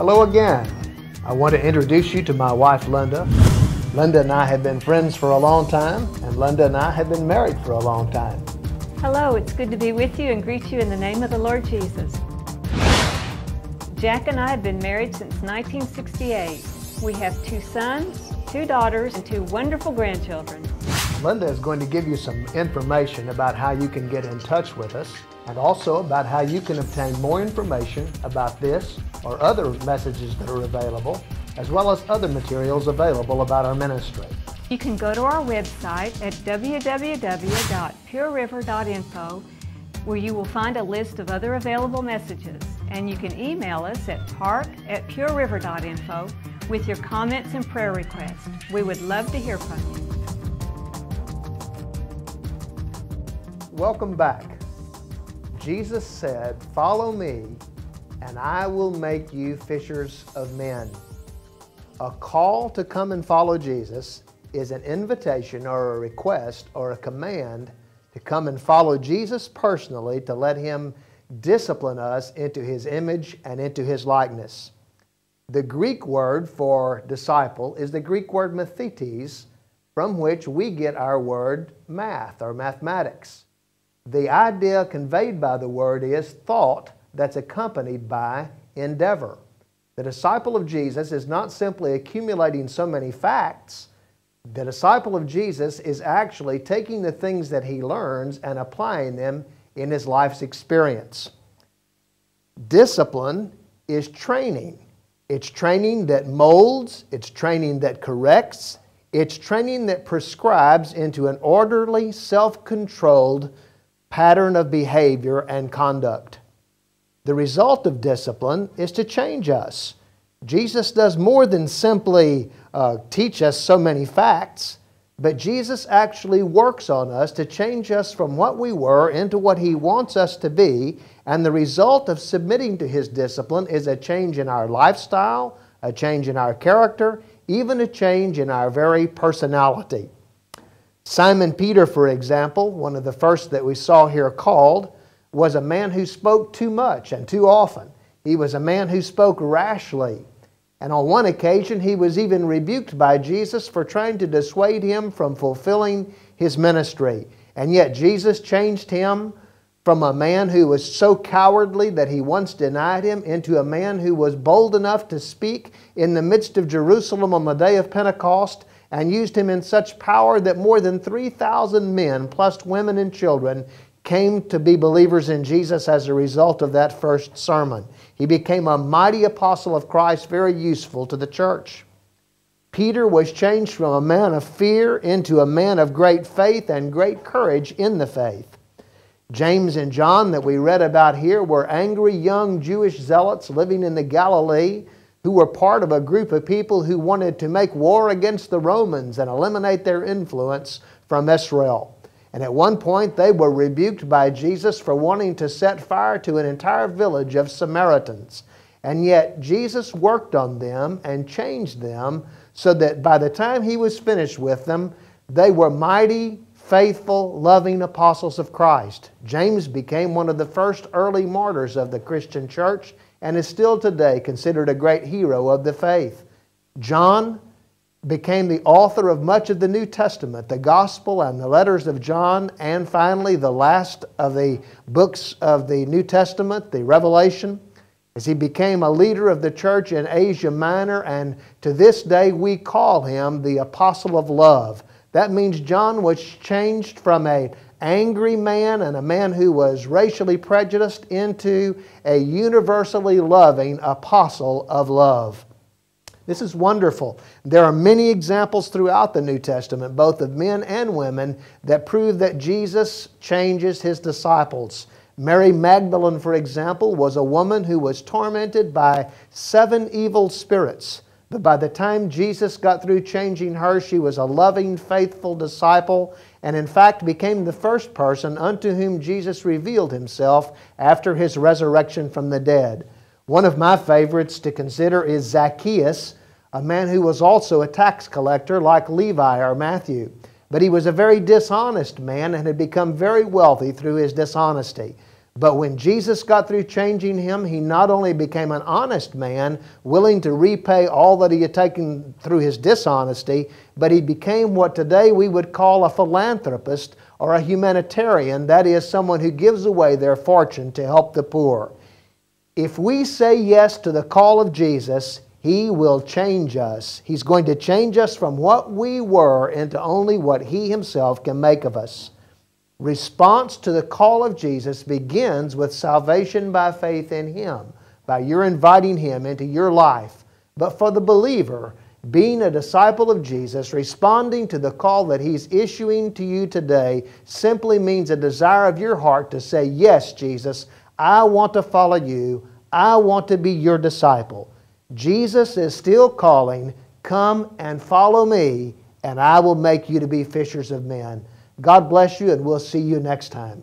Hello again. I want to introduce you to my wife, Linda. Linda and I have been friends for a long time, and Linda and I have been married for a long time. Hello, it's good to be with you and greet you in the name of the Lord Jesus. Jack and I have been married since 1968. We have 2 sons, 2 daughters, and 2 wonderful grandchildren. Linda is going to give you some information about how you can get in touch with us, and also about how you can obtain more information about this or other messages that are available, as well as other materials available about our ministry. You can go to our website at www.pureriver.info, where you will find a list of other available messages, and you can email us at park@pureriver.info with your comments and prayer requests. We would love to hear from you. Welcome back. Jesus said, "Follow me, and I will make you fishers of men." A call to come and follow Jesus is an invitation or a request or a command to come and follow Jesus personally, to let Him discipline us into His image and into His likeness. The Greek word for disciple is the Greek word mathetes, from which we get our word math or mathematics. The idea conveyed by the word is thought that's accompanied by endeavor. The disciple of Jesus is not simply accumulating so many facts. The disciple of Jesus is actually taking the things that he learns and applying them in his life's experience. Discipline is training. It's training that molds, it's training that corrects, it's training that prescribes into an orderly, self-controlled pattern of behavior and conduct. The result of discipline is to change us. Jesus does more than simply teach us so many facts, but Jesus actually works on us to change us from what we were into what He wants us to be, and the result of submitting to His discipline is a change in our lifestyle, a change in our character, even a change in our very personality. Simon Peter, for example, one of the first that we saw here called, was a man who spoke too much and too often. He was a man who spoke rashly. And on one occasion, he was even rebuked by Jesus for trying to dissuade him from fulfilling his ministry. And yet Jesus changed him from a man who was so cowardly that he once denied Him into a man who was bold enough to speak in the midst of Jerusalem on the day of Pentecost, and used him in such power that more than 3,000 men, plus women and children, came to be believers in Jesus as a result of that first sermon. He became a mighty apostle of Christ, very useful to the church. Peter was changed from a man of fear into a man of great faith and great courage in the faith. James and John that we read about here were angry young Jewish zealots living in the Galilee, who were part of a group of people who wanted to make war against the Romans and eliminate their influence from Israel. And at one point they were rebuked by Jesus for wanting to set fire to an entire village of Samaritans. And yet Jesus worked on them and changed them so that by the time He was finished with them, they were mighty, faithful, loving apostles of Christ. James became one of the first early martyrs of the Christian church, and is still today considered a great hero of the faith. John became the author of much of the New Testament, the Gospel and the letters of John, and finally the last of the books of the New Testament, the Revelation, as he became a leader of the church in Asia Minor, and to this day we call him the Apostle of Love. That means John was changed from an angry man and a man who was racially prejudiced into a universally loving apostle of love. This is wonderful. There are many examples throughout the New Testament, both of men and women, that prove that Jesus changes His disciples. Mary Magdalene, for example, was a woman who was tormented by 7 evil spirits. But by the time Jesus got through changing her, she was a loving, faithful disciple, and in fact became the first person unto whom Jesus revealed Himself after His resurrection from the dead. One of my favorites to consider is Zacchaeus, a man who was also a tax collector like Levi or Matthew. But he was a very dishonest man and had become very wealthy through his dishonesty. But when Jesus got through changing him, he not only became an honest man, willing to repay all that he had taken through his dishonesty, but he became what today we would call a philanthropist or a humanitarian, that is, someone who gives away their fortune to help the poor. If we say yes to the call of Jesus, He will change us. He's going to change us from what we were into only what He Himself can make of us. Response to the call of Jesus begins with salvation by faith in Him, by your inviting Him into your life. But for the believer, being a disciple of Jesus, responding to the call that He's issuing to you today, simply means a desire of your heart to say, yes, Jesus, I want to follow You. I want to be Your disciple. Jesus is still calling, come and follow Me, and I will make you to be fishers of men. God bless you, and we'll see you next time.